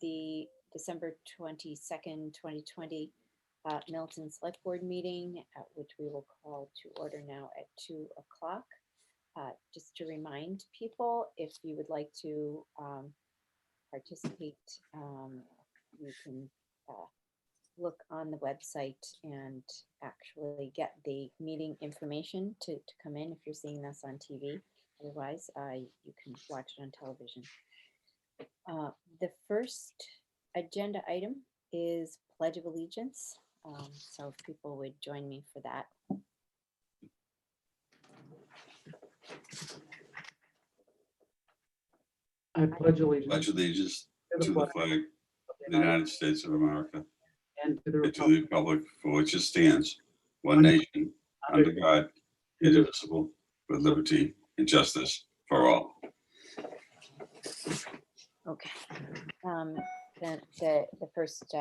the December 22nd, 2020 Milton Select Board meeting, which we will call to order now at 2 o'clock. Just to remind people, if you would like to participate, you can look on the website and actually get the meeting information to come in if you're seeing this on TV. Otherwise, you can watch it on television. The first agenda item is Pledge of Allegiance. So if people would join me for that. I pledge allegiance. Pledge allegiance to the flag of the United States of America and to the and to the republic for which it stands, one nation, under God, indivisible, with liberty and justice for all. Okay. Then the first,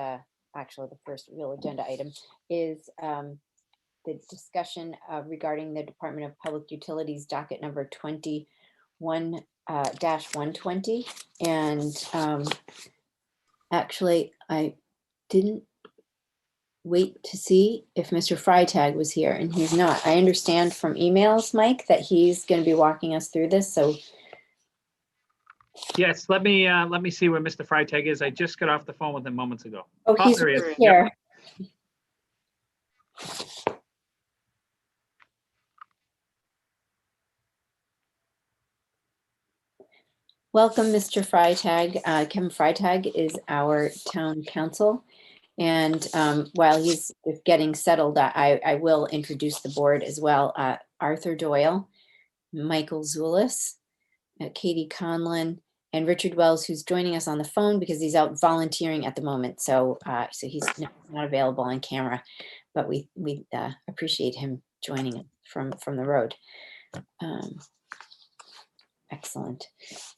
actually the first real agenda item is the discussion regarding the Department of Public Utilities docket number 21-120. And actually, I didn't wait to see if Mr. Freitag was here, and he's not. I understand from emails, Mike, that he's going to be walking us through this. So yes, let me see where Mr. Freitag is. I just got off the phone with him moments ago. oh, he's there he is. here. Yep. Welcome, Mr. Freitag. Kevin Freitag is our town council. And while he's getting settled, I will introduce the board as well. Arthur Doyle, Michael Zulis, Katie Conlon, and Richard Wells, who's joining us on the phone because he's out volunteering at the moment. So he's not available on camera, but we appreciate him joining us from the road. Excellent.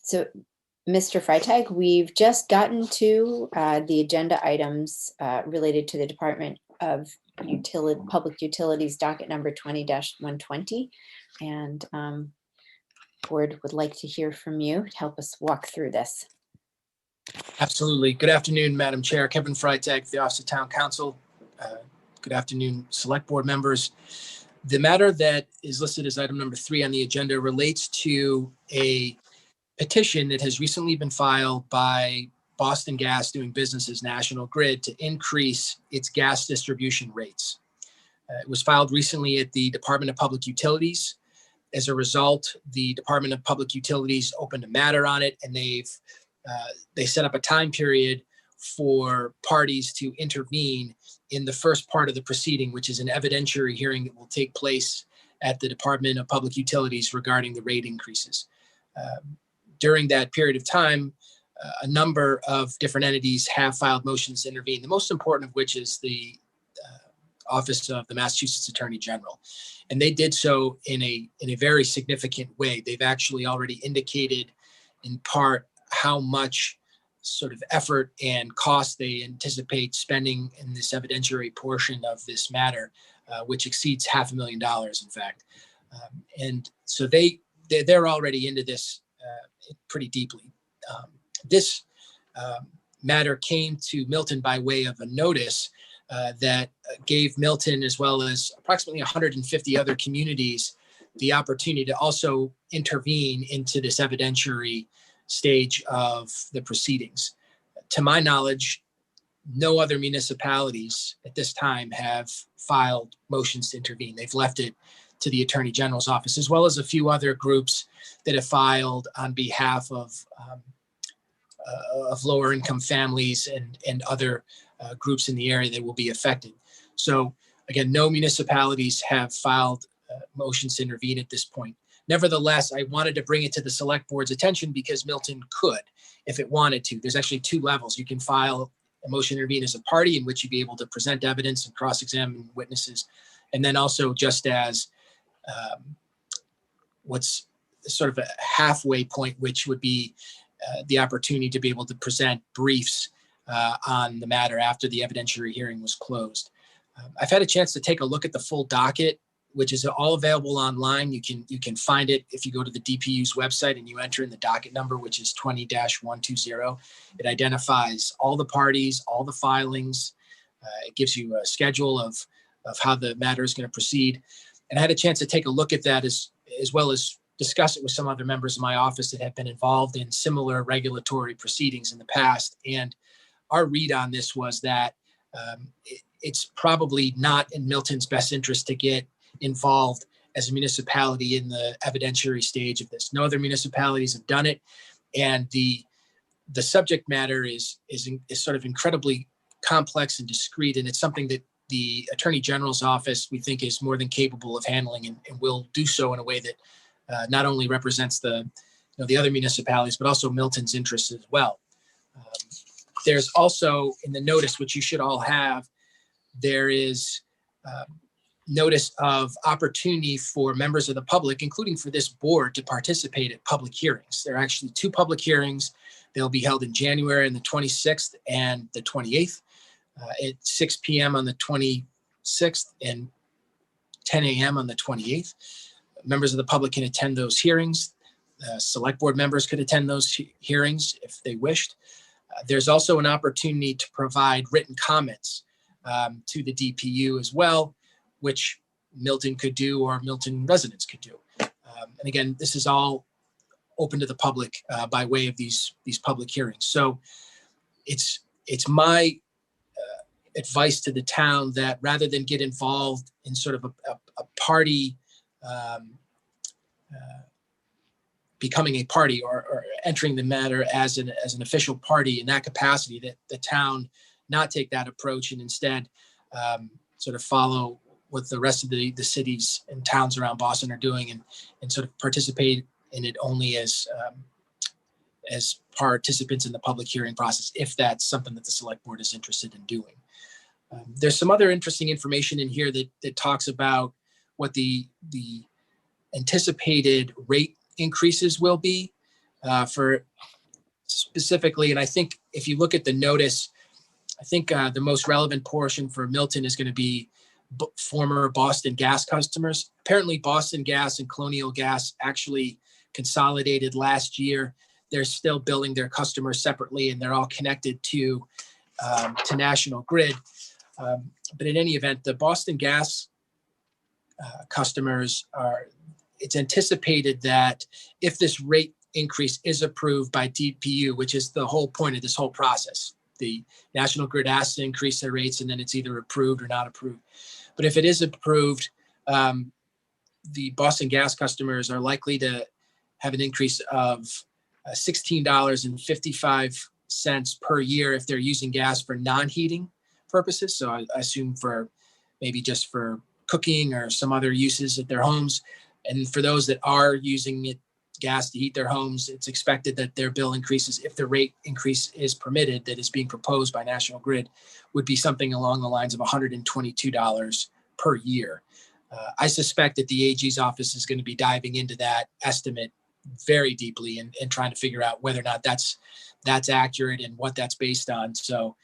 So, Mr. Freitag, we've just gotten to the agenda items related to the Department of Public Utilities docket number 20-120. And board would like to hear from you to help us walk through this. Absolutely. Good afternoon, Madam Chair. Kevin Freitag, the Office of Town Council. Good afternoon, Select Board members. The matter that is listed as item number 3 on the agenda relates to a petition that has recently been filed by Boston Gas doing business as National Grid to increase its gas distribution rates. It was filed recently at the Department of Public Utilities. As a result, the Department of Public Utilities opened a matter on it, and they set up a time period for parties to intervene in the first part of the proceeding, which is an evidentiary hearing that will take place at the Department of Public Utilities regarding the rate increases. During that period of time, a number of different entities have filed motions to intervene, the most important of which is the Office of the Massachusetts Attorney General. And they did so in a very significant way. They've actually already indicated in part how much sort of effort and cost they anticipate spending in this evidentiary portion of this matter, which exceeds $500,000, in fact. And so they're already into this pretty deeply. This matter came to Milton by way of a notice that gave Milton, as well as approximately 150 other communities, the opportunity to also intervene into this evidentiary stage of the proceedings. To my knowledge, no other municipalities at this time have filed motions to intervene. They've left it to the Attorney General's office, as well as a few other groups that have filed on behalf of lower income families and other groups in the area that will be affected. So again, no municipalities have filed motions to intervene at this point. Nevertheless, I wanted to bring it to the Select Board's attention because Milton could, if it wanted to. There's actually 2 levels. You can file a motion to intervene as a party, in which you'd be able to present evidence and cross-examine witnesses. And then also just as what's sort of a halfway point, which would be the opportunity to be able to present briefs on the matter after the evidentiary hearing was closed. I've had a chance to take a look at the full docket which is all available online. You can find it if you go to the DPU's website and you enter in the docket number, which is 20-120. It identifies all the parties, all the filings. It gives you a schedule of how the matter is going to proceed. And I had a chance to take a look at that as well as discuss it with some other members of my office that have been involved in similar regulatory proceedings in the past. And our read on this was that it's probably not in Milton's best interest to get involved as a municipality in the evidentiary stage of this. No other municipalities have done it, and the subject matter is sort of incredibly complex and discrete, and it's something that the Attorney General's office, we think, is more than capable of handling, and will do so in a way that not only represents the other municipalities, but also Milton's interests as well. There's also in the notice, which you should all have, there is notice of opportunity for members of the public, including for this board, to participate at public hearings. There are actually 2 public hearings. They'll be held in January on the 26th and the 28th at 6 p.m. on the 26th and 10 a.m. on the 28th. Members of the public can attend those hearings. Select board members could attend those hearings if they wished. There's also an opportunity to provide written comments to the DPU as well, which Milton could do or Milton residents could do. And again, this is all open to the public by way of these public hearings. So it's my advice to the town that rather than get involved in sort of a party, becoming a party or entering the matter as an official party in that capacity, that the town not take that approach and instead sort of follow what the rest of the cities and towns around Boston are doing and sort of participate in it only as participants in the public hearing process, if that's something that the select board is interested in doing. There's some other interesting information in here that talks about what the anticipated rate increases will be for specifically. And I think if you look at the notice, I think the most relevant portion for Milton is going to be former Boston Gas customers. Apparently Boston Gas and Colonial Gas actually consolidated last year. They're still billing their customers separately, and they're all connected to National Grid. But in any event, the Boston Gas customers it's anticipated that if this rate increase is approved by DPU, which is the whole point of this whole process, the National Grid asks to increase their rates and then it's either approved or not approved. But if it is approved, the Boston Gas customers are likely to have an increase of $16.55 per year if they're using gas for non-heating purposes. So I assume for maybe just for cooking or some other uses at their homes. And for those that are using gas to heat their homes, it's expected that their bill increases, if the rate increase is permitted, that is being proposed by National Grid, would be something along the lines of $122 per year. I suspect that the AG's office is going to be diving into that estimate very deeply and trying to figure out whether or not that's accurate and what that's based on. So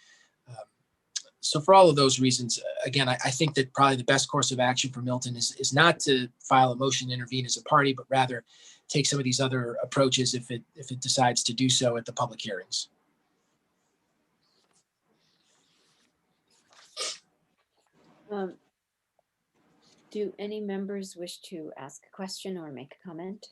for all of those reasons, again, I think that probably the best course of action for Milton is not to file a motion to intervene as a party, but rather take some of these other approaches if it decides to do so at the public hearings. Do any members wish to ask a question or make a comment?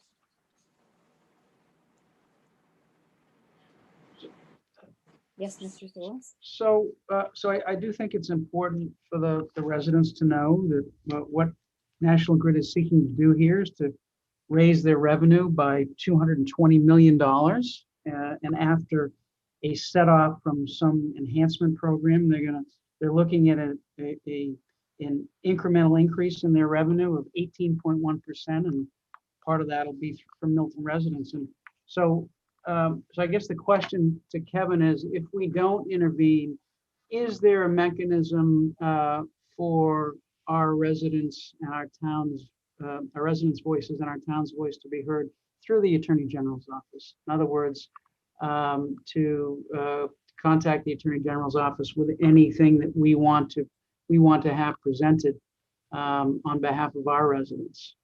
Yes, Mr. Zulus? So I do think it's important for the residents to know that what National Grid is seeking to do here is to raise their revenue by $220 million. And after a set off from some enhancement program, they're looking at an incremental increase in their revenue of 18.1%, and part of that will be from Milton residents. And so I guess the question to Kevin is, if we don't intervene, is there a mechanism for our residents and our residents' voices and our town's voice to be heard through the Attorney General's office? In other words, to contact the Attorney General's office with anything that we want to have presented on behalf of our residents.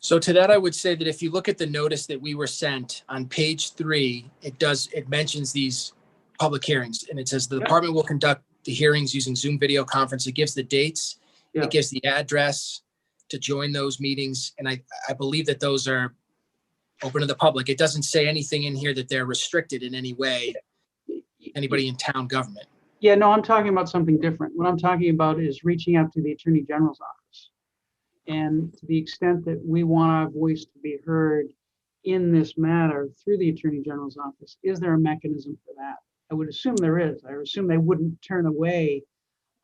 So to that, I would say that if you look at the notice that we were sent on page 3, it mentions these public hearings, and it says the department will conduct the hearings using Zoom video conference. It gives the dates, Yeah. it gives the address to join those meetings, and I believe that those are open to the public. It doesn't say anything in here that they're restricted in any way, anybody in town government. Yeah, no, I'm talking about something different. What I'm talking about is reaching out to the Attorney General's office. And to the extent that we want our voice to be heard in this matter through the Attorney General's office, is there a mechanism for that? I would assume there is. I would assume they wouldn't turn away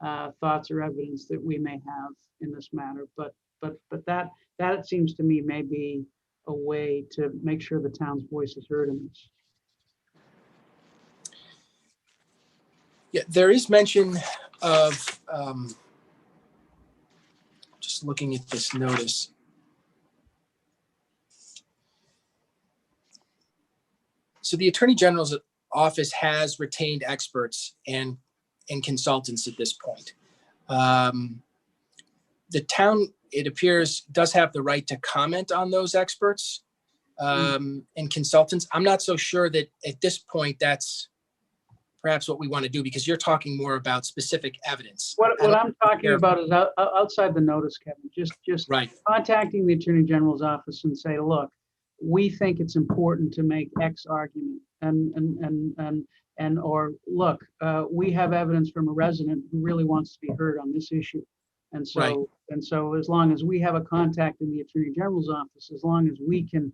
thoughts or evidence that we may have in this matter. But that it seems to me may be a way to make sure the town's voice is heard in this. Yeah, there is mention of, just looking at this notice. So the Attorney General's office has retained experts and consultants at this point. The town, it appears, does have the right to comment on those experts and consultants. I'm not so sure that at this point that's perhaps what we want to do, because you're talking more about specific evidence. What I'm talking about is outside the notice, Kevin, just Right. contacting the Attorney General's office and say, look, we think it's important to make X argument or look, we have evidence from a resident who really wants to be heard on this issue. And so, Right. so as long as we have a contact in the Attorney General's office, as long as we can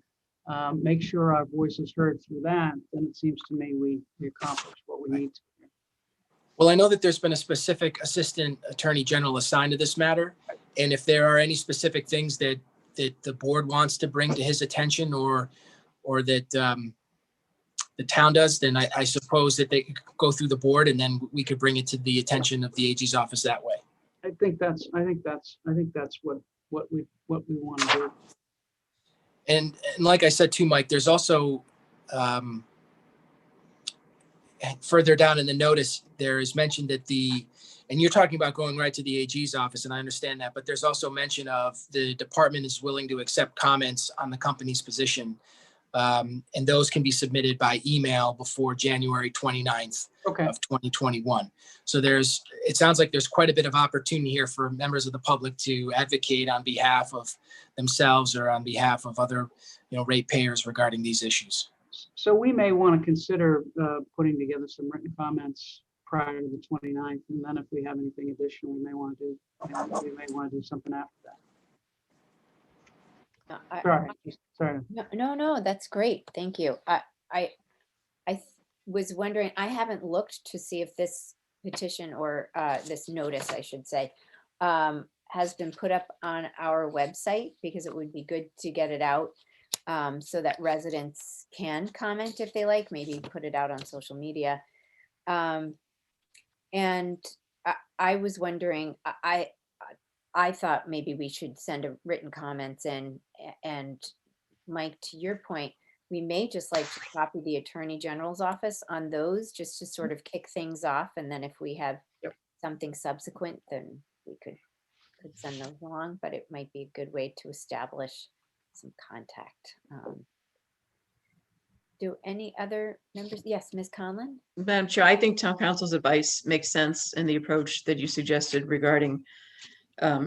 make sure our voice is heard through that, then it seems to me we accomplished what we need to. Well, I know that there's been a specific assistant attorney general assigned to this matter. And if there are any specific things that the board wants to bring to his attention or that the town does, then I suppose that they could go through the board and then we could bring it to the attention of the AG's office that way. I think that's what we want to do. And like I said too, Mike, there's also further down in the notice, there is mentioned that and you're talking about going right to the AG's office, and I understand that, but there's also mention of the department is willing to accept comments on the company's position. And those can be submitted by email before January 29th of 2021. So it sounds like there's quite a bit of opportunity here for members of the public to advocate on behalf of themselves or on behalf of other, ratepayers regarding these issues. So we may want to consider putting together some written comments prior to the 29th, and then if we have anything additional, we may want to do something after that. Sorry. No, that's great. Thank you. I was wondering, I haven't looked to see if this petition or this notice, I should say, has been put up on our website, because it would be good to get it out so that residents can comment if they like, maybe put it out on social media. And I was wondering, I thought maybe we should send a written comments in, and Mike, to your point, we may just like to copy the Attorney General's office on those, just to sort of kick things off. And then if we have something subsequent, then we could send those along, but it might be a good way to establish some contact. Do any other members? Yes, Ms. Conlon? Madam Chair, I think town council's advice makes sense, and the approach that you suggested regarding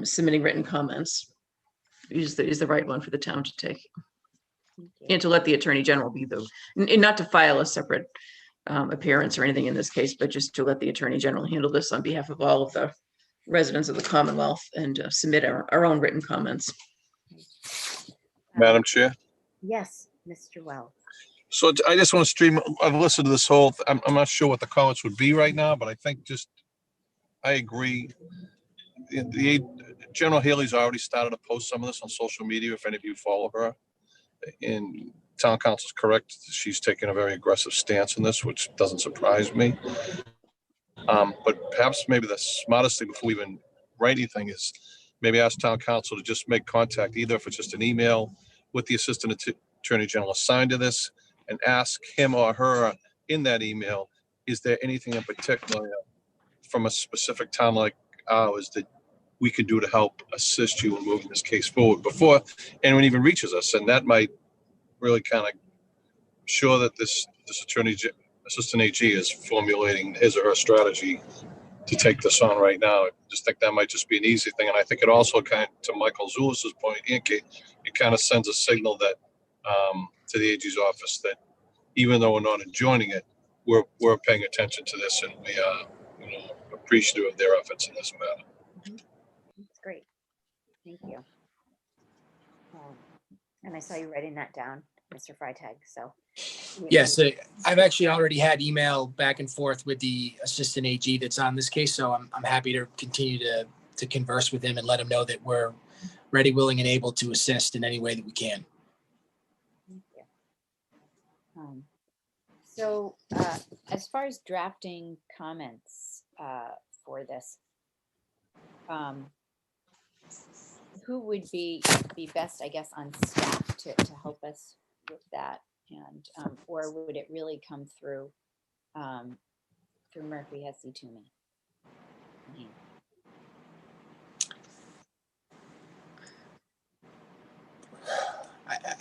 submitting written comments is the right one for the town to take. And to let the Attorney General be and not to file a separate appearance or anything in this case, but just to let the Attorney General handle this on behalf of all of the residents of the Commonwealth and submit our own written comments. Madam Chair. Yes, Mr. Wells. So I just want to stream, I've listened to this whole, I'm not sure what the comments would be right now, but I think I agree. The General Haley's already started to post some of this on social media, if any of you follow her. And town council's correct. She's taking a very aggressive stance in this, which doesn't surprise me. But perhaps maybe the smartest thing before we even write anything is maybe ask town council to just make contact, either if it's just an email with the assistant attorney general assigned to this, and ask him or her in that email, is there anything in particular from a specific town like ours that we can do to help assist you in moving this case forward before anyone even reaches us. And that might really kind of show that this assistant AG is formulating his or her strategy to take this on right now. I just think that might just be an easy thing. And I think it also kind of, to Michael Zulis's point, it kind of sends a signal that to the AG's office that even though we're not enjoining it, we're paying attention to this, and we are, appreciative of their efforts in this matter. That's great. Thank you. And I saw you writing that down, Mr. Freitag, so. Yes, I've actually already had email back and forth with the assistant AG that's on this case, so I'm happy to continue to converse with him and let him know that we're ready, willing, and able to assist in any way that we can. Thank you. So as far as drafting comments for this, who would be best, I guess, on staff to help us with that? And or would it really come through Murphy Hesse Toomey?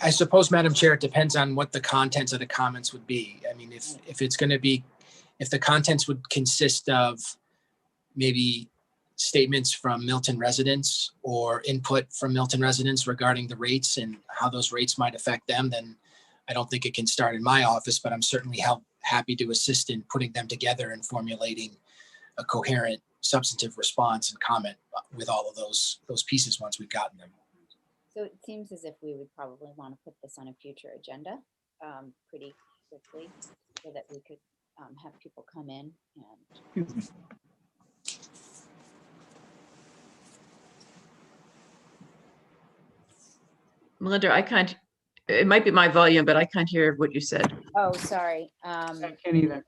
I suppose, Madam Chair, it depends on what the contents of the comments would be. I mean, if it's going to be, if the contents would consist of maybe statements from Milton residents or input from Milton residents regarding the rates and how those rates might affect them, then I don't think it can start in my office, but I'm certainly happy to assist in putting them together and formulating a coherent, substantive response and comment with all of those pieces once we've gotten them. So it seems as if we would probably want to put this on a future agenda pretty quickly so that we could have people come in and. Melinda, I can't, it might be my volume, but I can't hear what you said. Oh, sorry. I can't either.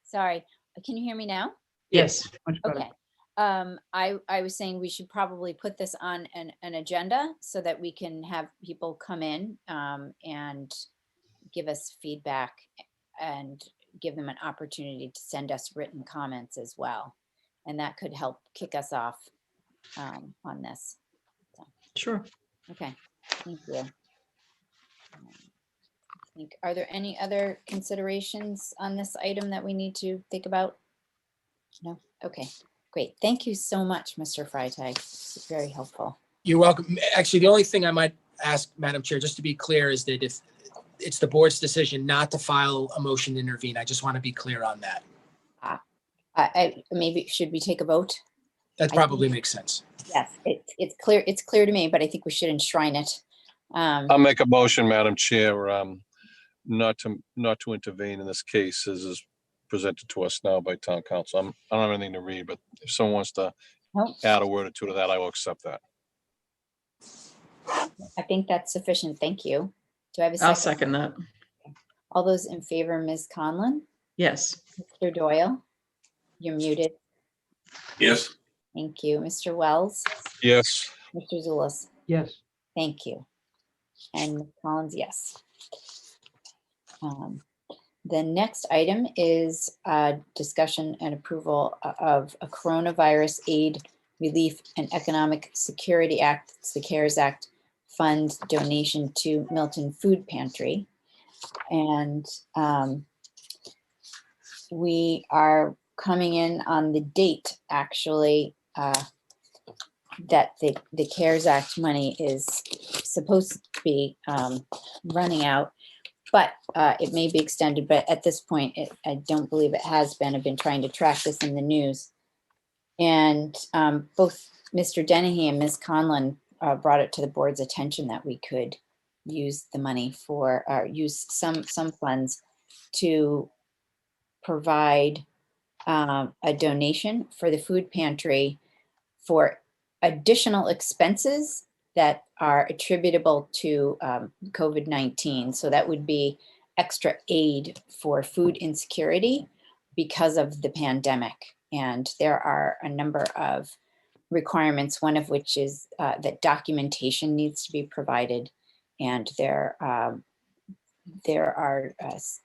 Sorry. Can you hear me now? Yes. Much better. Okay. I was saying we should probably put this on an agenda so that we can have people come in and give us feedback and give them an opportunity to send us written comments as well. And that could help kick us off on this. So, Sure. okay, thank you. Are there any other considerations on this item that we need to think about? No? Okay, great. Thank you so much, Mr. Freitag. It's very helpful. You're welcome. Actually, the only thing I might ask, Madam Chair, just to be clear, is that if it's the board's decision not to file a motion to intervene, I just want to be clear on that. Maybe should we take a vote? That probably makes sense. Yes, it's clear. It's clear to me, but I think we should enshrine it. I'll make a motion, Madam Chair, not to intervene in this case as is presented to us now by town council. I don't have anything to read, but if someone wants to Nope. add a word or two to that, I will accept that. I think that's sufficient. Thank you. Do I have a I'll second? second that. All those in favor, Ms. Conlon? Yes. Mr. Doyle? You're muted. Yes. Thank you. Mr. Wells? Yes. Mr. Zulus? Yes. Thank you. And Ms. Collins, yes. The next item is discussion and approval of a coronavirus aid relief and economic security act. It's the CARES Act fund donation to Milton Food Pantry. And we are coming in on the date, actually, that the CARES Act money is supposed to be running out, but it may be extended. But at this point, I don't believe it has been. I've been trying to track this in the news. And both Mr. Dennehy and Ms. Conlon brought it to the board's attention that we could use the money for, use some funds to provide a donation for the food pantry for additional expenses that are attributable to COVID-19. So that would be extra aid for food insecurity because of the pandemic. And there are a number of requirements, one of which is that documentation needs to be provided. And there are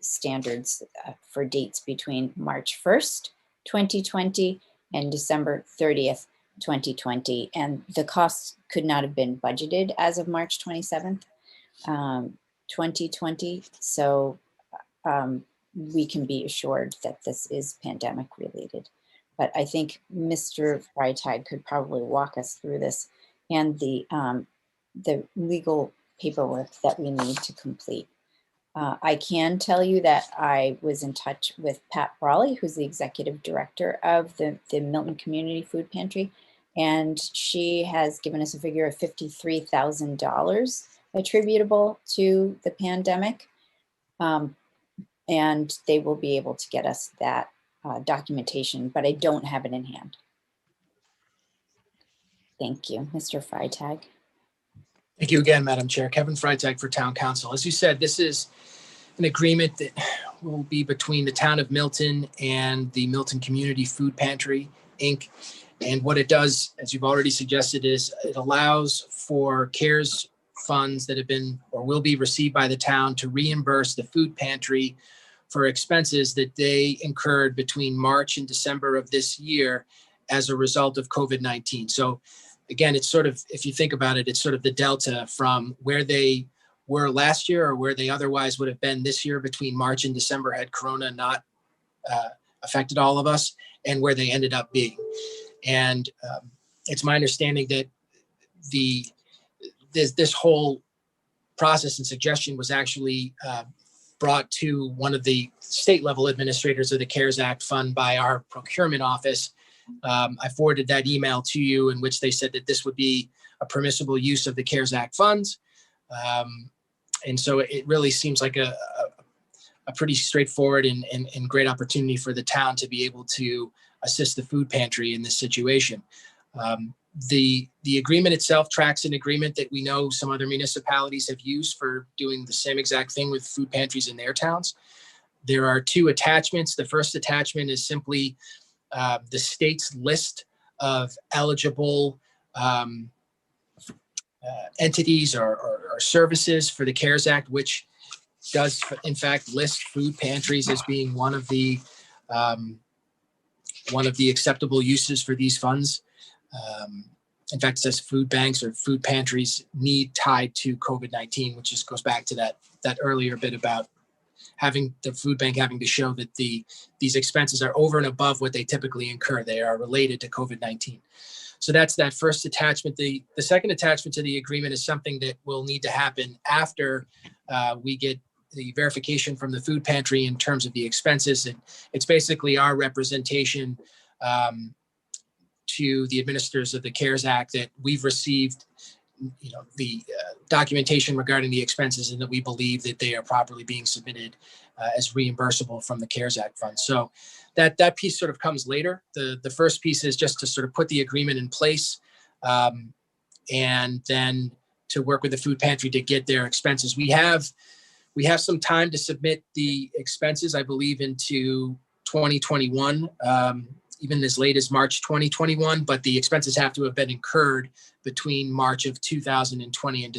standards for dates between March 1st, 2020 and December 30th, 2020, and the costs could not have been budgeted as of March 27th, 2020. So we can be assured that this is pandemic related. But I think Mr. Freitag could probably walk us through this and the legal paperwork that we need to complete. I can tell you that I was in touch with Pat Brawley, who's the executive director of the Milton Community Food Pantry, and she has given us a figure of $53,000 attributable to the pandemic. And they will be able to get us that documentation, but I don't have it in hand. Thank you, Mr. Freitag. Thank you again, Madam Chair. Kevin Freitag for Town Council. As you said, this is an agreement that will be between the town of Milton and the Milton Community Food Pantry, Inc. And what it does, as you've already suggested, is it allows for CARES funds that have been or will be received by the town to reimburse the food pantry for expenses that they incurred between March and December of this year as a result of COVID-19. So again, it's sort of, if you think about it, it's sort of the delta from where they were last year or where they otherwise would have been this year between March and December had Corona not affected all of us, and where they ended up being. And it's my understanding that this whole process and suggestion was actually brought to one of the state level administrators of the CARES Act fund by our procurement office. I forwarded that email to you in which they said that this would be a permissible use of the CARES Act funds. And so it really seems like a pretty straightforward and great opportunity for the town to be able to assist the food pantry in this situation. The agreement itself tracks an agreement that we know some other municipalities have used for doing the same exact thing with food pantries in their towns. There are two attachments. The first attachment is simply the state's list of eligible entities or services for the CARES Act, which does in fact list food pantries as being one of the acceptable uses for these funds. In fact, it says food banks or food pantries need tied to COVID-19, which just goes back to that earlier bit about having the food bank having to show that these expenses are over and above what they typically incur. They are related to COVID-19. So that's that first attachment. The second attachment to the agreement is something that will need to happen after we get the verification from the food pantry in terms of the expenses. And it's basically our representation to the administrators of the CARES Act that we've received, the documentation regarding the expenses and that we believe that they are properly being submitted as reimbursable from the CARES Act fund. So that piece sort of comes later. The first piece is just to sort of put the agreement in place and then to work with the food pantry to get their expenses. We have some time to submit the expenses, I believe, into 2021, even as late as March 2021, but the expenses have to have been incurred between March of 2020 and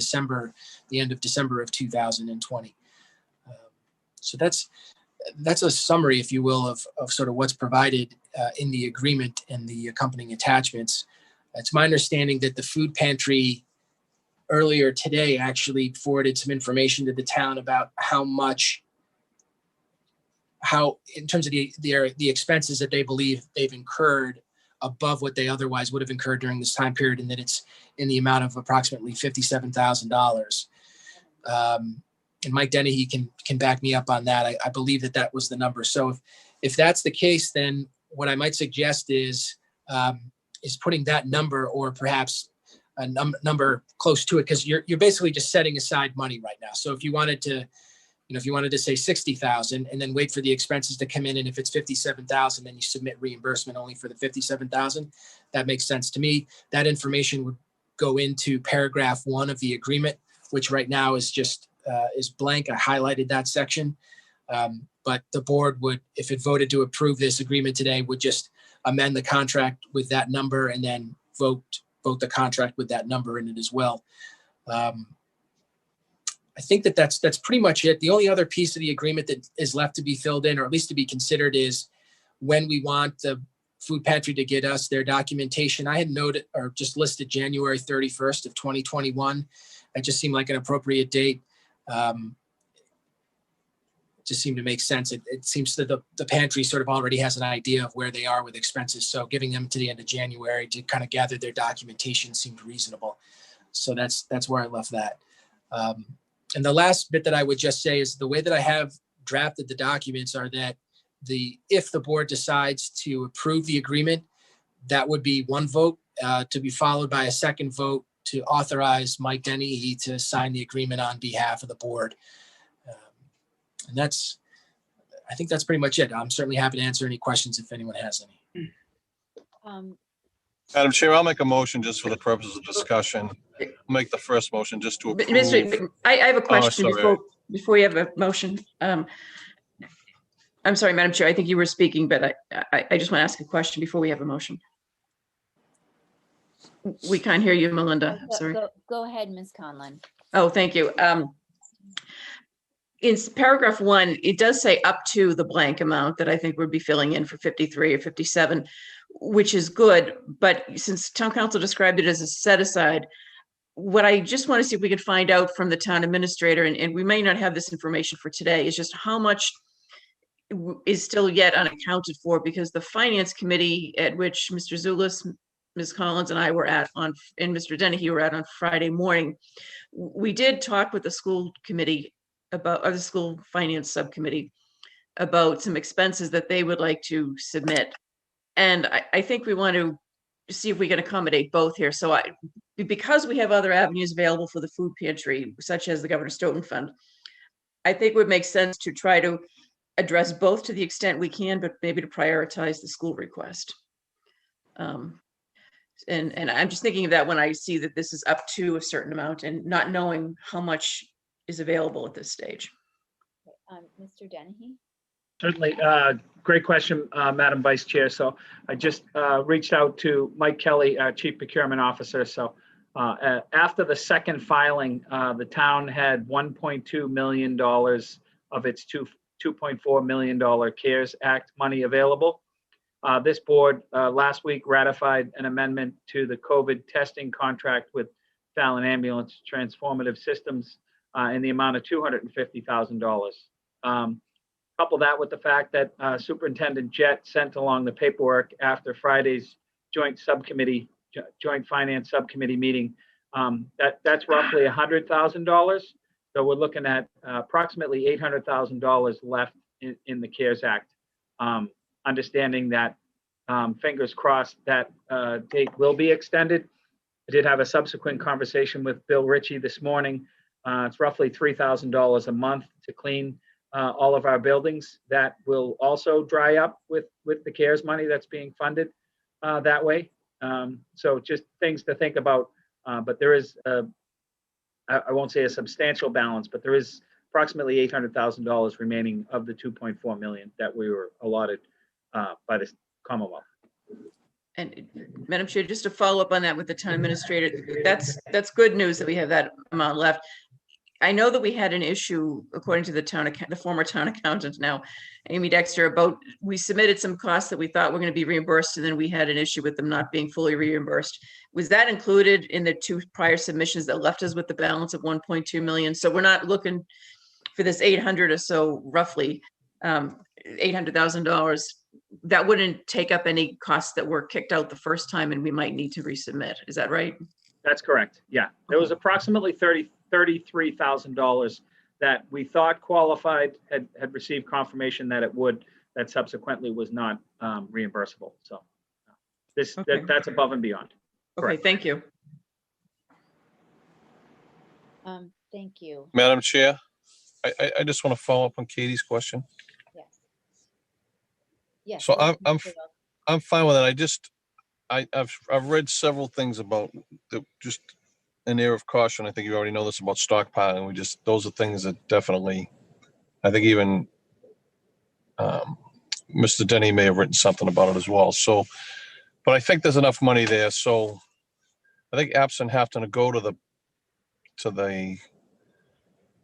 the end of December of 2020. So that's a summary, if you will, of sort of what's provided in the agreement and the accompanying attachments. It's my understanding that the food pantry earlier today actually forwarded some information to the town about how in terms of the expenses that they believe they've incurred above what they otherwise would have incurred during this time period, and that it's in the amount of approximately $57,000. And Mike Dennehy can back me up on that. I believe that was the number. So if that's the case, then what I might suggest is putting that number, or perhaps a number close to it, because you're basically just setting aside money right now. So if you wanted to say 60,000 and then wait for the expenses to come in, and if it's 57,000, then you submit reimbursement only for the 57,000. That makes sense to me. That information would go into paragraph 1 of the agreement, which right now is just is blank. I highlighted that section, but the board would, if it voted to approve this agreement today, would just amend the contract with that number and then vote the contract with that number in it as well. I think that's pretty much it. The only other piece of the agreement that is left to be filled in, or at least to be considered, is when we want the food pantry to get us their documentation. I had noted or just listed January 31st of 2021. That just seemed like an appropriate date. Just seemed to make sense. It seems that the pantry sort of already has an idea of where they are with expenses. So giving them to the end of January to kind of gather their documentation seemed reasonable. So that's where I left that. And the last bit that I would just say is the way that I have drafted the documents are that if the board decides to approve the agreement, that would be one vote to be followed by a second vote to authorize Mike Dennehy to sign the agreement on behalf of the board. And I think that's pretty much it. I'm certainly happy to answer any questions if anyone has any. Madam Chair, I'll make a motion just for the purposes of discussion. I'll make the first motion just to But, approve. I have a question sorry. before you have a motion. I'm sorry, Madam Chair, I think you were speaking, but I just want to ask a question before we have a motion. We can't hear you, Melinda. I'm sorry. Go ahead, Ms. Conlon. Oh, thank you. In paragraph 1, it does say up to the blank amount that I think would be filling in for 53 or 57, which is good. But since town council described it as a set aside, what I just want to see if we could find out from the town administrator, and we may not have this information for today, is just how much is still yet unaccounted for, because the finance committee at which Mr. Zulus, Ms. Collins and I were at and Mr. Dennehy were at on Friday morning, we did talk with the school committee or the school finance subcommittee about some expenses that they would like to submit. And I think we want to see if we can accommodate both here. So because we have other avenues available for the food pantry, such as the Governor Stoughton Fund, I think it would make sense to try to address both to the extent we can, but maybe to prioritize the school request. And I'm just thinking of that when I see that this is up to a certain amount and not knowing how much is available at this stage. Mr. Dennehy? Certainly, great question, Madam Vice Chair. So I just reached out to Mike Kelly, our Chief Procurement Officer. So after the second filing, the town had $1.2 million of its $2.4 million CARES Act money available. This board last week ratified an amendment to the COVID testing contract with Fallon Ambulance Transformative Systems in the amount of $250,000. Couple that with the fact that Superintendent Jett sent along the paperwork after Friday's joint finance subcommittee meeting. That's roughly $100,000. So we're looking at approximately $800,000 left in the CARES Act. Understanding that, fingers crossed, that date will be extended. I did have a subsequent conversation with Bill Ritchie this morning. It's roughly $3,000 a month to clean all of our buildings. That will also dry up with the CARES money that's being funded that way. So just things to think about. But there is, I won't say a substantial balance, but there is approximately $800,000 remaining of the 2.4 million that we were allotted by the Commonwealth. And Madam Chair, just to follow up on that with the town administrator, that's good news that we have that amount left. I know that we had an issue, according to the former town accountant now, Amy Dexter, about we submitted some costs that we thought were going to be reimbursed, and then we had an issue with them not being fully reimbursed. Was that included in the 2 prior submissions that left us with the balance of 1.2 million? So we're not looking for this 800 or so, roughly $800,000. That wouldn't take up any costs that were kicked out the first time, and we might need to resubmit. Is that right? That's correct. Yeah, there was approximately $33,000 that we thought qualified, had received confirmation that it would, that subsequently was not reimbursable. So Okay. that's above and beyond. Okay, Correct. thank you. Thank you. Madam Chair, I just want to follow up on Katie's question. Yes. Yes. So Mr. I'm Terrell. I'm fine with it. I've read several things about just an air of caution. I think you already know this about stockpiling. Those are things that definitely, I think even Mr. Denny may have written something about it as well. So, but I think there's enough money there. So I think absent having to go to the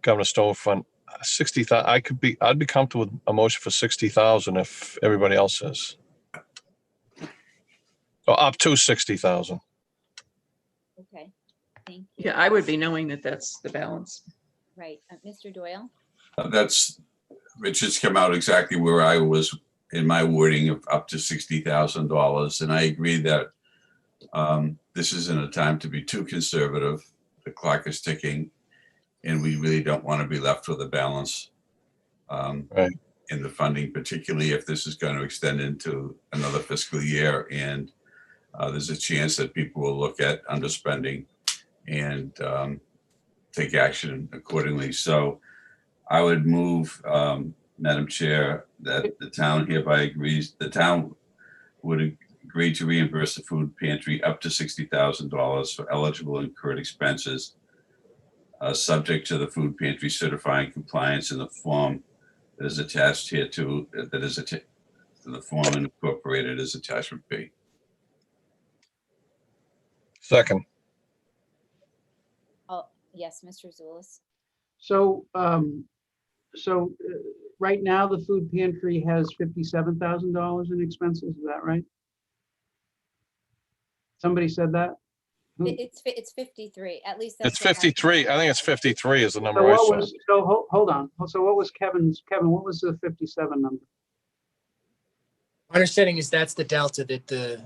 Governor Stoughton Fund, 60,000, I'd be comfortable with a motion for 60,000 if everybody else is. So up to 60,000. Okay, thank you. Yeah, I would be knowing that that's the balance. Right, Mr. Doyle? That's, Richard's come out exactly where I was in my wording of up to $60,000. And I agree that this isn't a time to be too conservative. The clock is ticking and we really don't want to be left with a balance Right. in the funding, particularly if this is going to extend into another fiscal year. And there's a chance that people will look at underspending and take action accordingly. So I would move, Madam Chair, that the town hereby agrees, the town would agree to reimburse the food pantry up to $60,000 for eligible incurred expenses, subject to the food pantry certifying compliance in the form that is attached here to, that is the form and incorporated as attachment B. Second. Oh, yes, Mr. Zulus? So, right now, the food pantry has $57,000 in expenses, is that right? Somebody said that? Who- It's 53, at least that's. It's what my- 53. I think it's 53 is the So number I what saw. was, so hold on, so what was Kevin, what was the 57 number? My understanding is that's the delta that the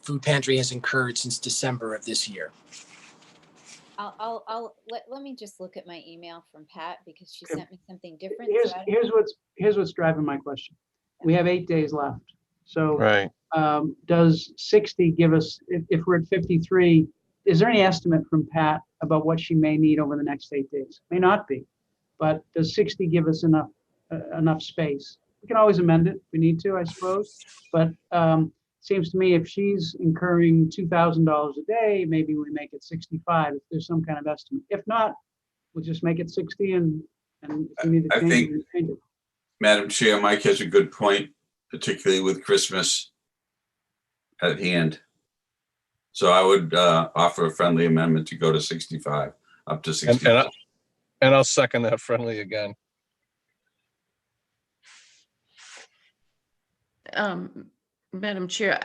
food pantry has incurred since December of this year. Let me just look at my email from Pat because she Okay. sent me something different. so I don't- Here's what's driving my question. We have 8 days left. So Right. does 60 give us, if we're at 53, is there any estimate from Pat about what she may need over the next 8 days? May not be, but does 60 give us enough space? We can always amend it if we need to, I suppose. But seems to me if she's incurring $2,000 a day, maybe we make it 65 if there's some kind of estimate. If not, we'll just make it 60 and if we need to I change think- it, we change it. Madam Chair, Mike has a good point, particularly with Christmas at hand. So I would offer a friendly amendment to go to 65, up to And, 60. and I'll second that friendly again. Madam Chair,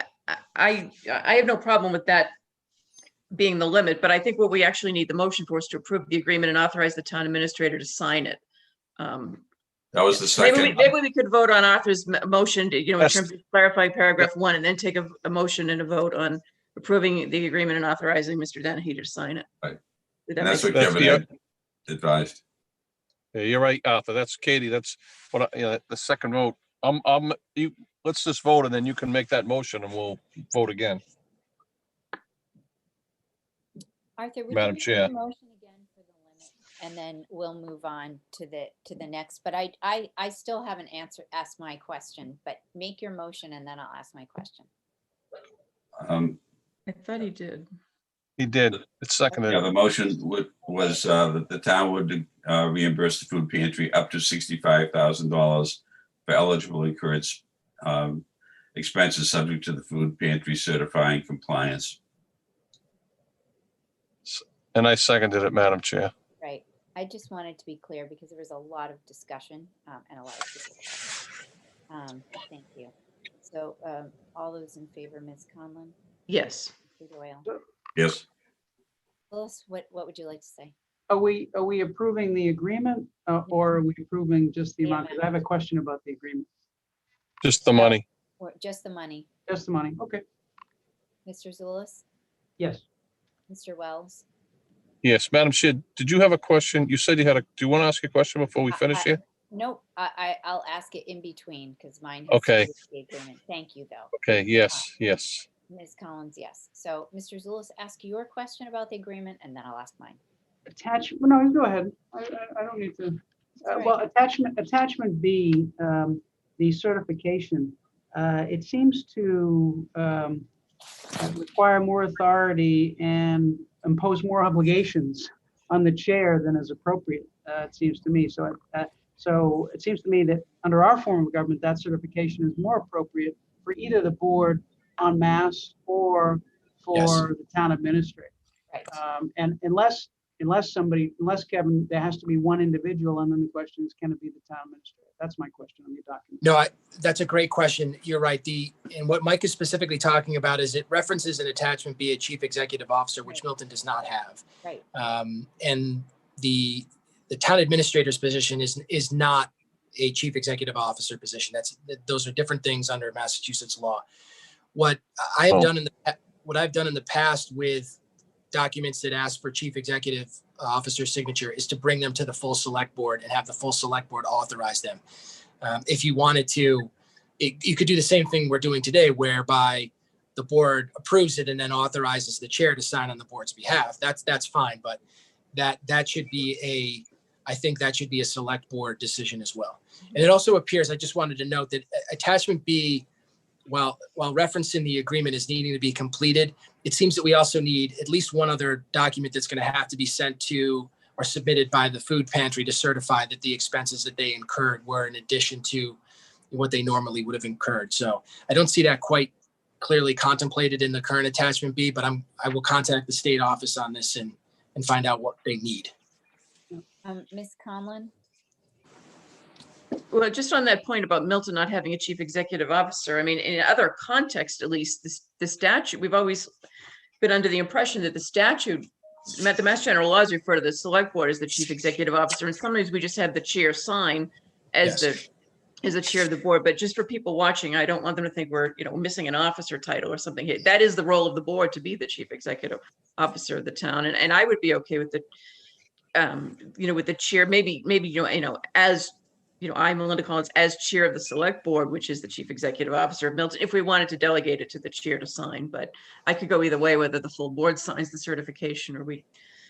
I have no problem with that being the limit, but I think what we actually need the motion for is to approve the agreement and authorize the town administrator to sign it. That was the Maybe second. maybe we could vote on Arthur's motion, to, in Yes. terms of clarifying paragraph 1, and then take a motion and a vote on approving the agreement and authorizing Mr. Dennehy to sign it. Right. Would that And that's make what That's Kevin the- had advised. Yeah, you're right, Arthur. That's Katie. That's what, the second vote. Let's just vote and then you can make that motion and we'll vote again. Arthur, would you Madam make Chair. your motion again for the limit? And then we'll move on to the next, but I still haven't asked my question, but make your motion and then I'll ask my question. I thought he did. He did. It's seconded. Yeah, the motion was that the town would reimburse the food pantry up to $65,000 for eligible incurred expenses subject to the food pantry certifying compliance. And I seconded it, Madam Chair. Right. I just wanted to be clear because there was a lot of discussion and a lot of people. Thank you. So all those in favor, Ms. Conlon, Yes. Mr. Doyle, Yes, Phyllis, what would you like to say? Are we approving the agreement or are we approving just the The amount? Because I have a question about the agreement. Just the money. Or just the money? Just the money. Okay. Mr. Zulus, Yes. Mr. Wells? Yes, Madam Chair, did you have a question? You said you had do you want to ask a question before we finish here? Nope, I'll ask it in between because mine. has to Okay. do with the agreement. Thank you, though. Okay, yes. Ms. Collins, yes. So Mr. Zulus, ask your question about the agreement and then I'll ask mine. No, you go ahead. I don't need to. all Well, attachment B, the certification, it seems to require more authority and impose more obligations on the chair than is appropriate, it seems to me. So it seems to me that under our form of government, that certification is more appropriate for either the board en masse or for Yes. the town administrator. Right. And unless unless Kevin, there has to be one individual, and then the question is, can it be the town administrator? That's my question on the document. No, that's a great question. You're right. And what Mike is specifically talking about is it references an attachment B, a chief executive officer, which Right. Milton does not have. Right. And the town administrator's position is not a chief executive officer position. Those are different things under Massachusetts law. What I have done in the past with documents that ask for chief executive officer signature is to bring them to the full select board and have the full select board authorize them. If you wanted to, you could do the same thing we're doing today, whereby the board approves it and then authorizes the chair to sign on the board's behalf. That's fine, but that should be I think that should be a select board decision as well. And it also appears, I just wanted to note that attachment B, while referencing the agreement is needing to be completed, it seems that we also need at least one other document that's going to have to be sent to or submitted by the food pantry to certify that the expenses that they incurred were in addition to what they normally would have incurred. So I don't see that quite clearly contemplated in the current attachment B, but I will contact the state office on this and find out what they need. Ms. Conlon? Well, just on that point about Milton not having a chief executive officer, I mean, in other contexts, at least, the statute, we've always been under the impression that the statute, the Mass General laws refer to the select board as the chief executive officer, and sometimes we just have the chair sign as the chair of the board. But just for people watching, I don't want them to think we're, missing an officer title or something. That is the role of the board, to be the chief executive officer of the town. And I would be okay with the, with the chair, maybe, as, I'm Melinda Collins as chair of the select board, which is the chief executive officer of Milton, if we wanted to delegate it to the chair to sign. But I could go either way, whether the full board signs the certification or we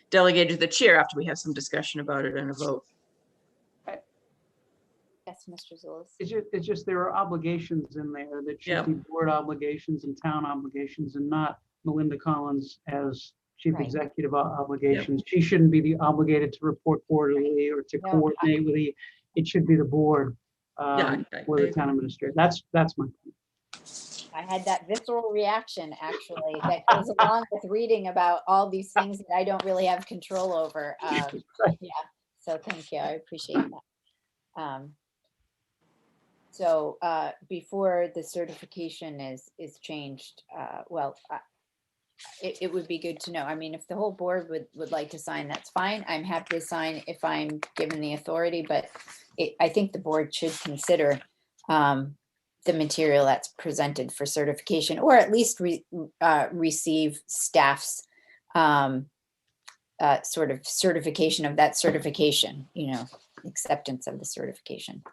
delegate it to the chair after we have some discussion about it and a vote. Yes, Mr. Zulus. It's just there are obligations in there that should Yeah. be board obligations and town obligations, and not Melinda Collins as chief Right. executive obligations. She shouldn't be obligated to report quarterly or to No, coordinate with the, it should be the board I or the agree. town administrator. That's my point. I had that visceral reaction, actually, that goes along with reading about all these things that I don't really have control over. Yeah, so thank you. I appreciate that. So before the certification is changed, it would be good to know. I mean, if the whole board would like to sign, that's fine. I'm happy to sign if I'm given the authority, but I think the board should consider the material that's presented for certification, or at least receive staff's sort of certification of that certification, acceptance of the certification.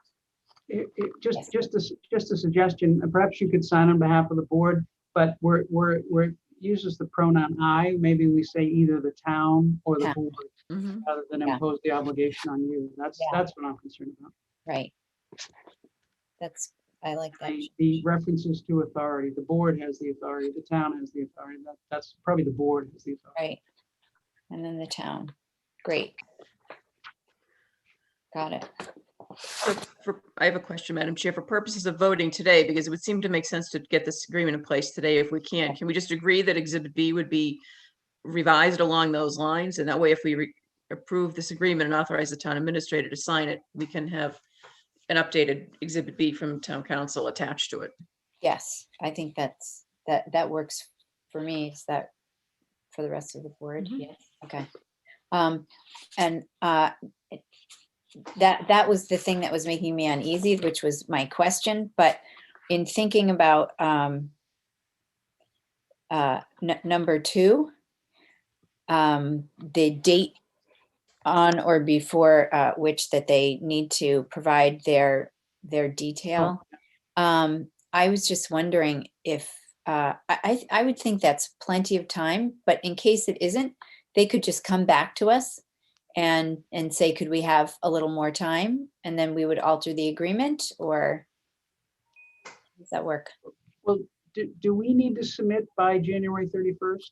Just a suggestion, perhaps you could sign on behalf of the board, but we're uses the pronoun I. Maybe we say either the town or the Yeah. board, Mhm. rather than Yeah. impose the obligation on you. That's what I'm concerned about. Right. I like that. The references to authority, the board has the authority, the town has the authority. That's probably the board has the authority. Right. And then the town. Great. Got it. So I have a question, Madam Chair, for purposes of voting today, because it would seem to make sense to get this agreement in place today if we can. Can we just agree that Exhibit B would be revised along those lines? And that way, if we approve this agreement and authorize the town administrator to sign it, we can have an updated Exhibit B from town council attached to it. Yes, I think that works for me. Is that for the rest of the board? Mhm. Yes. Okay. And that was the thing that was making me uneasy, which was my question. But in thinking about number 2, the date on or before which that they need to provide their detail. I was just wondering if I would think that's plenty of time, but in case it isn't, they could just come back to us and say, could we have a little more time? And then we would alter the agreement, or does that work? Well, do we need to submit by January 31st?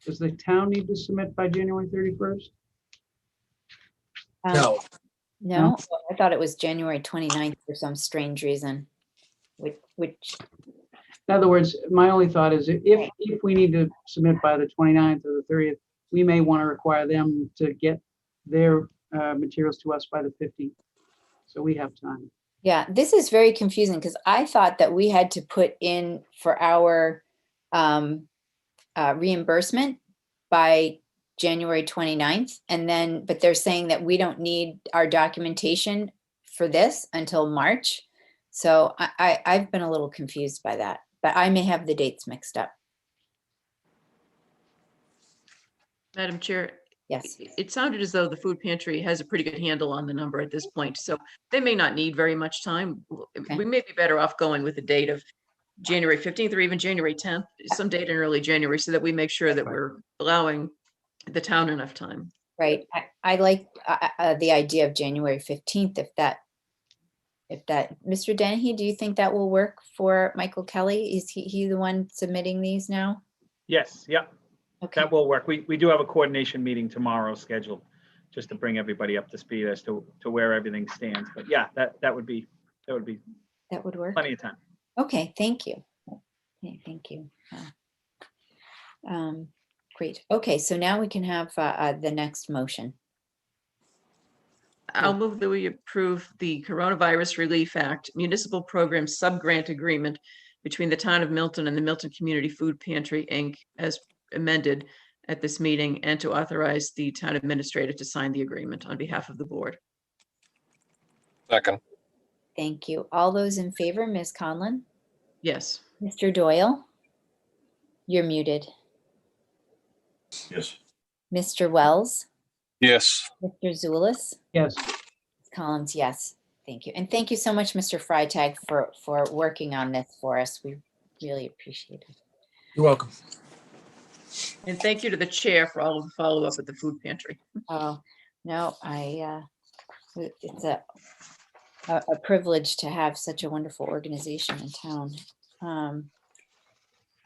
Does the town need to submit by January 31st? No, No, I thought it was January 29th for some strange reason, which, In other words, my only thought is if we need to submit by the 29th or the 30th, we may want to require them to get their materials to us by the 15th. So we have time. Yeah, this is very confusing because I thought that we had to put in for our reimbursement by January 29th. And then, but they're saying that we don't need our documentation for this until March. So I've been a little confused by that, but I may have the dates mixed up. Madam Chair, Yes. it sounded as though the food pantry has a pretty good handle on the number at this point, so they may not need very much time. Okay. We may be better off going with the date of January 15th or even January 10th, some date in early January, so that we make sure that we're allowing the town enough time. Right. I like the idea of January 15th. If that, Mr. Dennehy, do you think that will work for Michael Kelly? Is he the one submitting these now? Yes, yeah, Okay. that will work. We do have a coordination meeting tomorrow scheduled, just to bring everybody up to speed as to where everything stands. But yeah, that would be That would work. plenty of time. Okay, thank you. Okay, thank you. Great. Okay, so now we can have the next motion. I'll move that we approve the Coronavirus Relief Act Municipal Program Sub-Grant Agreement between the Town of Milton and the Milton Community Food Pantry, Inc., as amended at this meeting, and to authorize the town administrator to sign the agreement on behalf of the board. Second. Thank you. All those in favor, Ms. Conlon? Yes. Mr. Doyle? You're muted. Yes. Mr. Wells? Yes. Mr. Zulus? Yes. Ms. Collins, yes. Thank you. And thank you so much, Mr. Freitag, for working on this for us. We really appreciate it. You're welcome. And thank you to the chair for all of the follow-up at the food pantry. Oh, no, it's a privilege to have such a wonderful organization in town.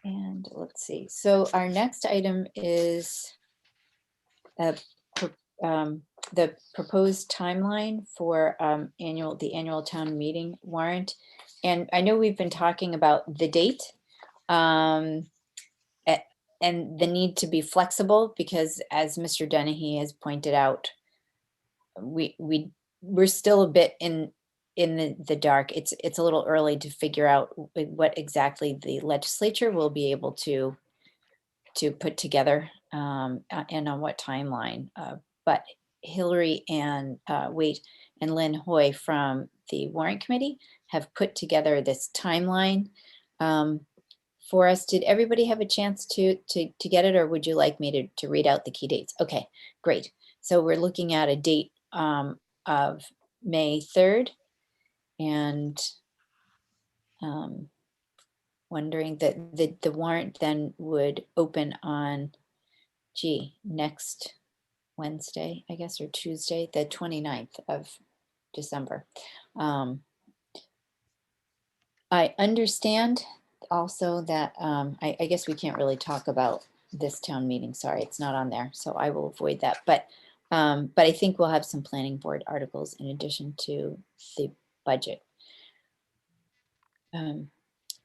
And let's see, so our next item is the proposed timeline for the annual town meeting warrant. And I know we've been talking about the date and the need to be flexible because, as Mr. Dennehy has pointed out, we're still a bit in the dark. It's a little early to figure out what exactly the legislature will be able to put together and on what timeline. But Hillary and Waite and Lynn Hoy from the Warrant Committee have put together this timeline for us. Did everybody have a chance to get it, or would you like me to read out the key dates? Okay, great. So we're looking at a date of May 3rd, and wondering that the warrant then would open on, next Wednesday, I guess, or Tuesday, the 29th of December. I understand also that, I guess we can't really talk about this town meeting. Sorry, it's not on there, so I will avoid that. But I think we'll have some planning board articles in addition to the budget. Is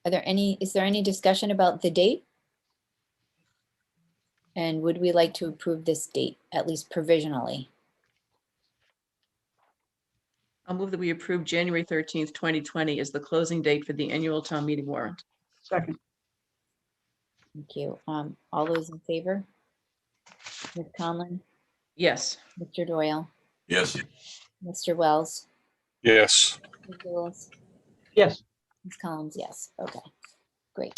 there any discussion about the date? And would we like to approve this date, at least provisionally? I'll move that we approve January 13th, 2020 as the closing date for the annual town meeting warrant. Second. Thank you. All those in favor? Ms. Conlon, Yes. Mr. Doyle, Yes. Mr. Wells, Yes. Ms. Lewis, Yes. Ms. Collins, yes. Okay, great.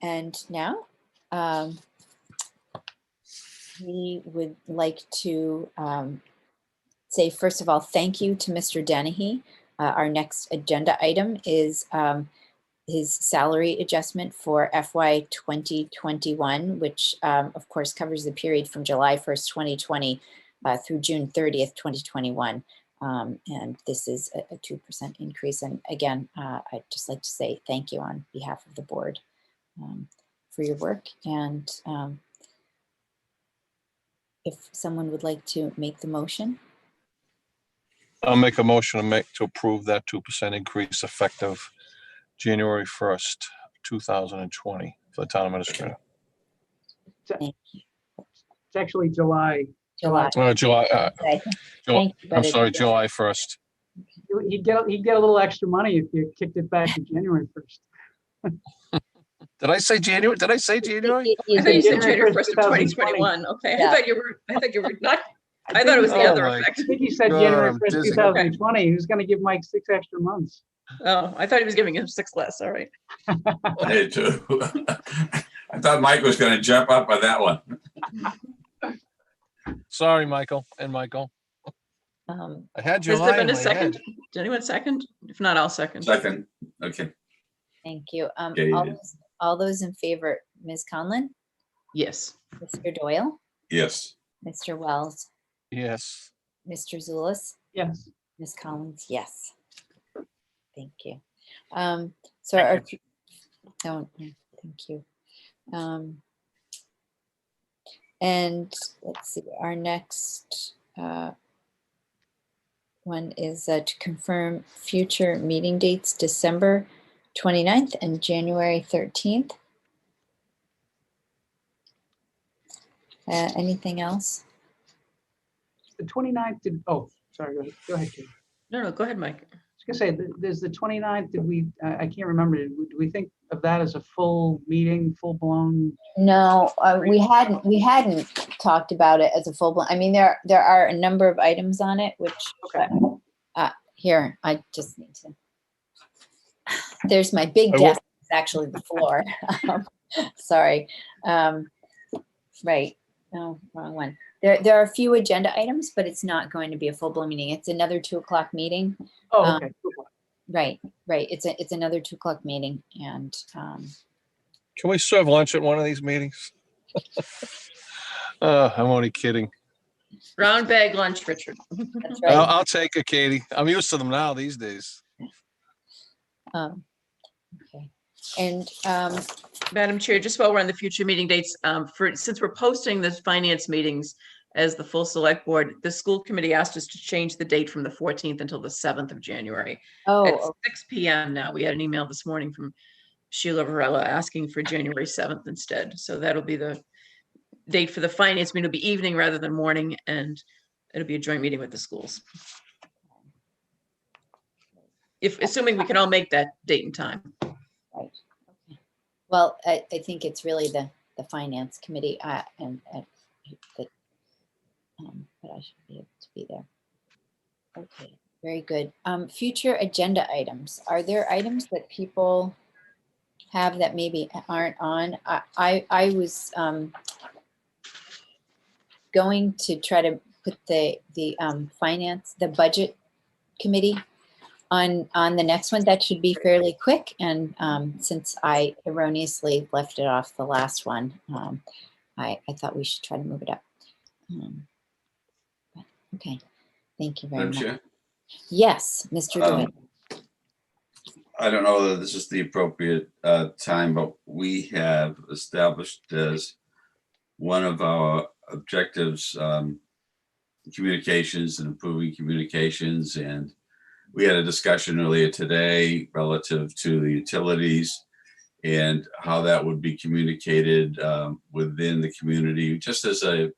And now, we would like to say, first of all, thank you to Mr. Dennehy. Our next agenda item is his salary adjustment for FY 2021, which of course covers the period from July 1st, 2020 through June 30th, 2021. And this is a 2% increase. And again, I'd just like to say thank you on behalf of the board for your work. And if someone would like to make the motion. I'll make a motion to approve that 2% increase effective January 1st, 2020 for the town administrator. It's actually July. July. July, Okay. July, Thank you, but I'm it's- sorry, July 1st. He'd get a little extra money if you kicked it back to January 1st. Did I say January? Did I say January? You I thought you did. said January 1st of 2020. 2021. Okay, Yeah. I thought you were not, I thought it was the Oh other my effect. I think he said God, January I'm 1st, dizzy. 2020. He was going to give Mike 6 extra months. Oh, I thought he was giving him 6 less. All right. I did too. I thought Mike was going to jump up on that one. Sorry, Michael and Michael. Um, I had Has there July in been a my second? head. Did anyone second? If not, I'll second. Second, okay. Thank you. Okay, you did. All those in favor, Ms. Conlon, Yes. Mr. Doyle, Yes. Mr. Wells, Yes. Mr. Zulus, Yes. Ms. Collins, yes. Thank you. So our, oh, yeah, thank you. And let's see, our next one is to confirm future meeting dates, December 29th and January 13th. Anything else? The 29th did, oh, sorry, go ahead, Kate. No, go ahead, Mike. I was gonna say, there's the 29th, did we, I can't remember, do we think of that as a full meeting, full blown? No, we hadn't talked about it as a full blown. I mean, there are a number of items on it, which Okay. here I just need to. There's my big I will- desk. It's actually the floor. Sorry. Right. No, wrong one. There are a few agenda items, but it's not going to be a full blown meeting. It's another 2 o'clock meeting. Oh, okay. Right. It's another 2 o'clock meeting, and Can we serve lunch at one of these meetings? I'm only kidding. Round bag lunch, Richard. that's I'll, right. I'll take it, Katie. I'm used to them now these days. Okay. And Madam Chair, just while we're on the future meeting dates, since we're posting the finance meetings as the full select board, the school committee asked us to change the date from the 14th until the 7th of January. At oh, 6 p.m. now. We had an email this morning from Sheila Varela asking for January 7th instead. So that'll be the date for the finance meeting. It'll be evening rather than morning, and it'll be a joint meeting with the schools. Assuming we can all make that date and time. right. Okay. Well, I think it's really the finance committee and that. But I should be able to be there. Okay, very good. Future agenda items. Are there items that people have that maybe aren't on? I was going to try to put the budget committee on the next one. That should be fairly quick. And since I erroneously left it off the last one, I thought we should try to move it up. Okay, thank you very Madam much. Chair, Yes, Mr. Doyle. I don't know that this is the appropriate time, but we have established as one of our objectives communications and improving communications. And we had a discussion earlier today relative to the utilities and how that would be communicated within the community, just as a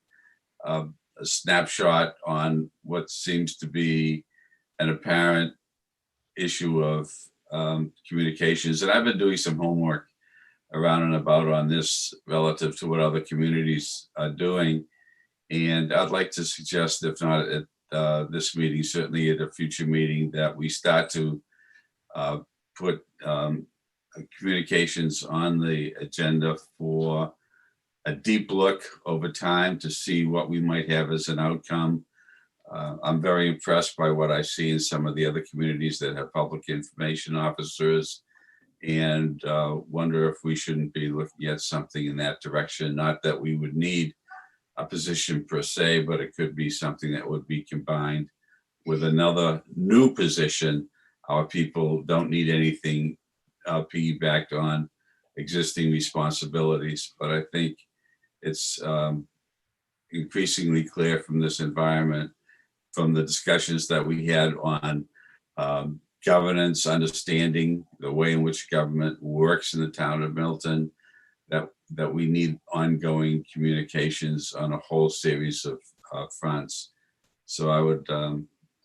snapshot on what seems to be an apparent issue of communications. And I've been doing some homework around and about on this relative to what other communities are doing. And I'd like to suggest, if not at this meeting, certainly at a future meeting, that we start to put communications on the agenda for a deep look over time to see what we might have as an outcome. I'm very impressed by what I see in some of the other communities that have public information officers, and wonder if we shouldn't be looking at something in that direction. Not that we would need a position per se, but it could be something that would be combined with another new position. Our people don't need anything piggybacked on existing responsibilities, but I think it's increasingly clear from this environment, from the discussions that we had on governance, understanding the way in which government works in the town of Milton, that we need ongoing communications on a whole series of fronts. So I would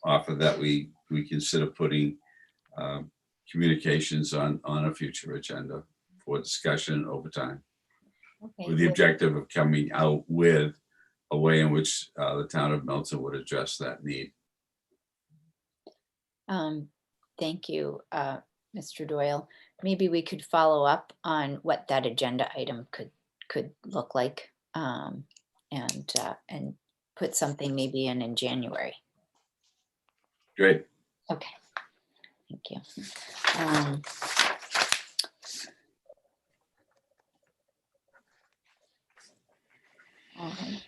offer that we consider putting communications on a future agenda for discussion over time, Okay, with the so- objective of coming out with a way in which the town of Milton would address that need. Thank you, Mr. Doyle. Maybe we could follow up on what that agenda item could look like, and put something maybe in January. Great. Okay, thank you. All right.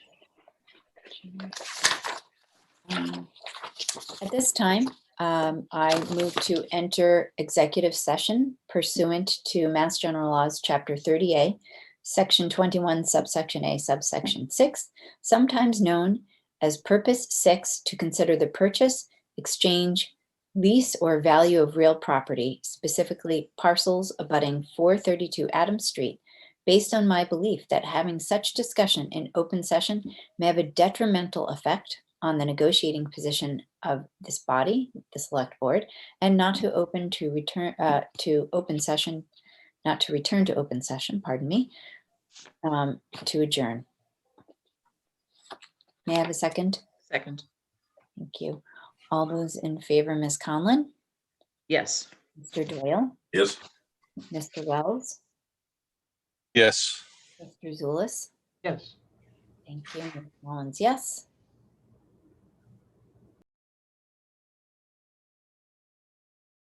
At this time, I move to enter executive session pursuant to Mass General Laws, Chapter 30A, Section 21, subsection A, subsection 6, sometimes known as Purpose 6, to consider the purchase, exchange, lease, or value of real property, specifically parcels abutting 432 Adams Street, based on my belief that having such discussion in open session may have a detrimental effect on the negotiating position of this body, the select board, and not to return to open session, pardon me, to adjourn. May I have a second? Second, Thank you. All those in favor, Ms. Conlon, yes. Mr. Doyle, Yes. Mr. Wells, Yes. Mr. Zulus. Yes. Thank you, Ms. Mullins, yes.